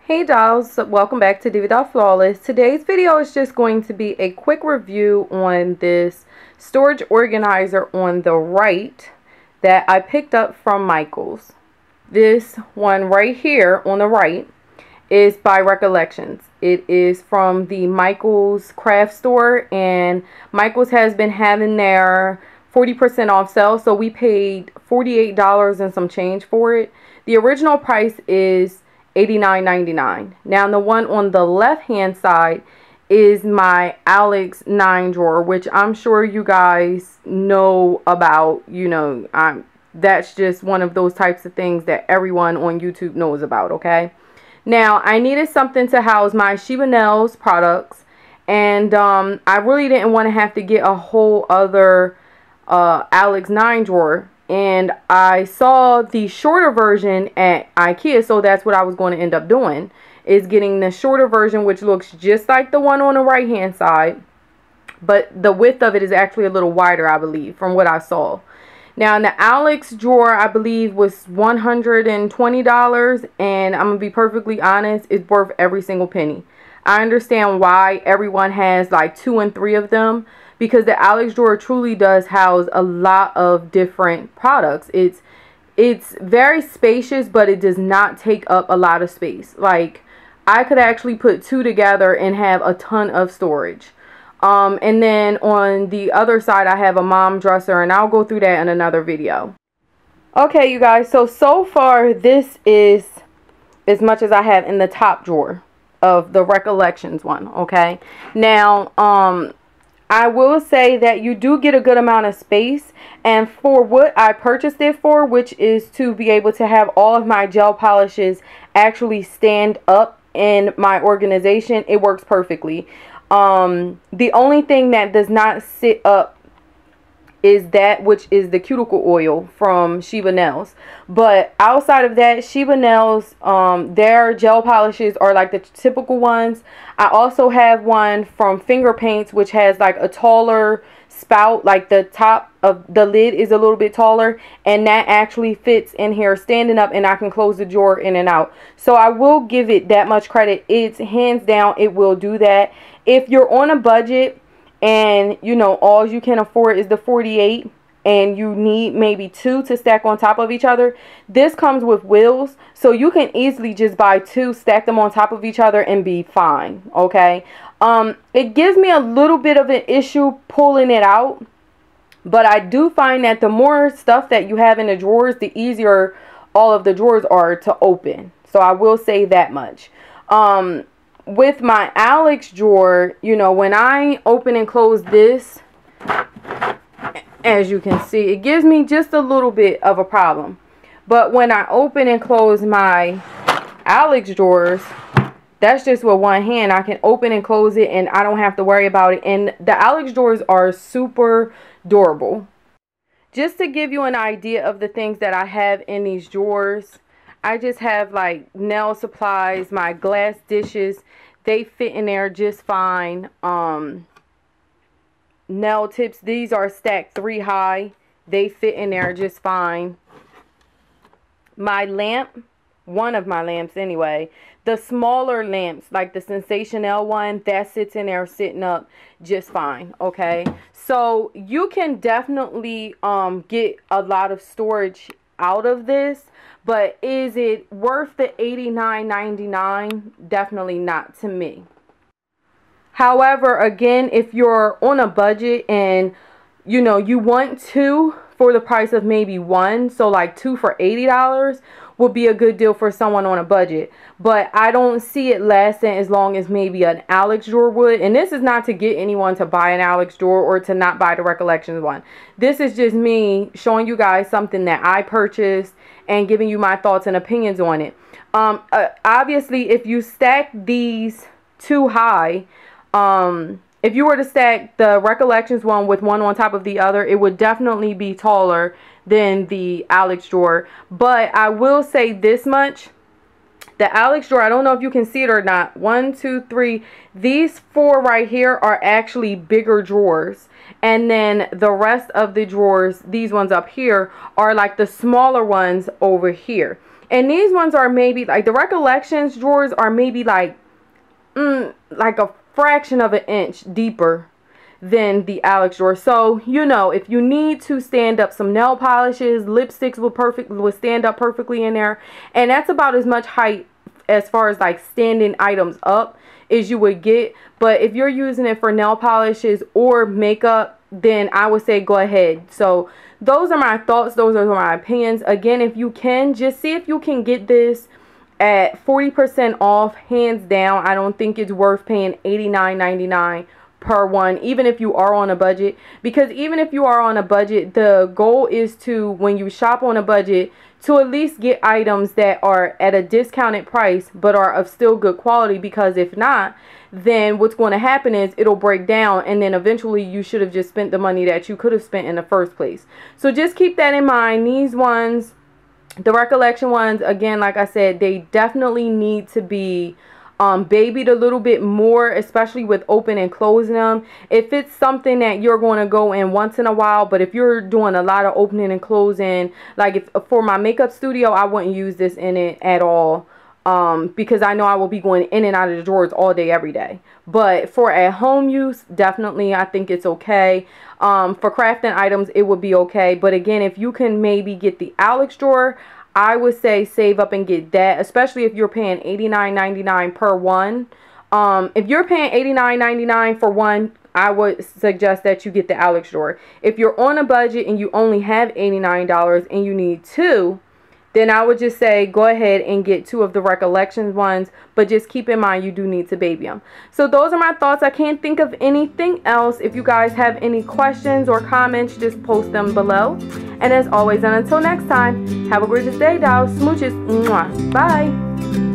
Hey dolls, welcome back to DivaDollFlawless. Today's video is just going to be a quick review on this storage organizer on the right that I picked up from Michael's. This one right here on the right is by Recollections. It is from the Michael's craft store, and Michael's has been having their 40% off sale, so we paid $48 and some change for it. The original price is $89.99. Now the one on the left hand side is my Alex 9 drawer, which I'm sure you guys know about. That's just one of those types of things that everyone on YouTube knows about. Okay, now I needed something to house my Shiba Nails products, and I really didn't want to have to get a whole other Alex 9 drawer. And I saw the shorter version at IKEA, so that's what I was going to end up doing, is getting the shorter version, which looks just like the one on the right hand side, but the width of it is actually a little wider, I believe, from what I saw. Now in the Alex drawer, I believe was $120, and I'm gonna be perfectly honest, it's worth every single penny. I understand why everyone has like 2 and 3 of them, because the Alex drawer truly does house a lot of different products. It's very spacious, but it does not take up a lot of space. Like, I could actually put 2 together and have a ton of storage. And then on the other side, I have a mom dresser, and I'll go through that in another video. Okay, you guys, so far this is as much as I have in the top drawer of the Recollections one. Okay, now I will say that you do get a good amount of space, and for what I purchased it for, which is to be able to have all of my gel polishes actually stand up in my organization, it works perfectly. The only thing that does not sit up is that which is the cuticle oil from Shiba Nails. But outside of that, Shiba Nails, their gel polishes are like the typical ones. I also have one from Finger Paints, which has like a taller spout, like the top of the lid is a little bit taller, and that actually fits in here standing up, and I can close the drawer in and out. So I will give it that much credit. It's hands down, it will do that. If you're on a budget and all you can afford is the 48 and you need maybe 2 to stack on top of each other, this comes with wheels, so you can easily just buy 2, stack them on top of each other, and be fine. Okay, it gives me a little bit of an issue pulling it out, but I do find that the more stuff that you have in the drawers, the easier all of the drawers are to open. So I will say that much. With my Alex drawer, when I open and close this, as you can see, it gives me just a little bit of a problem. But when I open and close my Alex drawers, that's just with one hand. I can open and close it, and I don't have to worry about it. And the Alex drawers are super durable. Just to give you an idea of the things that I have in these drawers, I just have like nail supplies, my glass dishes, they fit in there just fine. Nail tips, these are stacked 3 high, they fit in there just fine. My lamp, one of my lamps anyway, the smaller lamps like the Sensational one, that sits in there sitting up just fine. Okay, so you can definitely get a lot of storage out of this, but is it worth the $89.99? Definitely not to me. However, again, if you're on a budget and you want 2 for the price of maybe 1, so like 2 for $80 would be a good deal for someone on a budget. But I don't see it lasting as long as maybe an Alex drawer would. And this is not to get anyone to buy an Alex drawer or to not buy the Recollections one. This is just me showing you guys something that I purchased and giving you my thoughts and opinions on it. Obviously, if you stack these 2 high, if you were to stack the Recollections one with one on top of the other, it would definitely be taller than the Alex drawer. But I will say this much. The Alex drawer, I don't know if you can see it or not. 1, 2, 3. These 4 right here are actually bigger drawers. And then the rest of the drawers, these ones up here, are like the smaller ones over here. And these ones are maybe like the Recollections drawers are maybe like a fraction of an inch deeper than the Alex drawer. So, you know, if you need to stand up some nail polishes, lipsticks will stand up perfectly in there. And that's about as much height as far as like standing items up as you would get. But if you're using it for nail polishes or makeup, then I would say go ahead. So those are my thoughts. Those are my opinions. Again, if you can, just see if you can get this at 40% off. Hands down, I don't think it's worth paying $89.99 per one, even if you are on a budget. Because even if you are on a budget, the goal is to, when you shop on a budget, to at least get items that are at a discounted price but are of still good quality. Because if not, then what's going to happen is it'll break down, and then eventually you should have just spent the money that you could have spent in the first place. So just keep that in mind. These ones, the Recollection ones, again, like I said, they definitely need to be babied a little bit more, especially with open and closing them. If it's something that you're going to go in once in a while, but if you're doing a lot of opening and closing, like if for my makeup studio, I wouldn't use this in it at all, because I know I will be going in and out of the drawers all day every day. But for at home use, definitely I think it's okay. For crafting items, it would be okay. But again, if you can maybe get the Alex drawer, I would say save up and get that, especially if you're paying $89.99 per one. If you're paying $89.99 for one, I would suggest that you get the Alex drawer. If you're on a budget and you only have $89 and you need two, then I would just say go ahead and get two of the Recollections ones, but just keep in mind you do need to baby them. So those are my thoughts. I can't think of anything else. If you guys have any questions or comments, just post them below. And as always, and until next time, have a gorgeous day, dolls. Smooches. Mwah. Bye.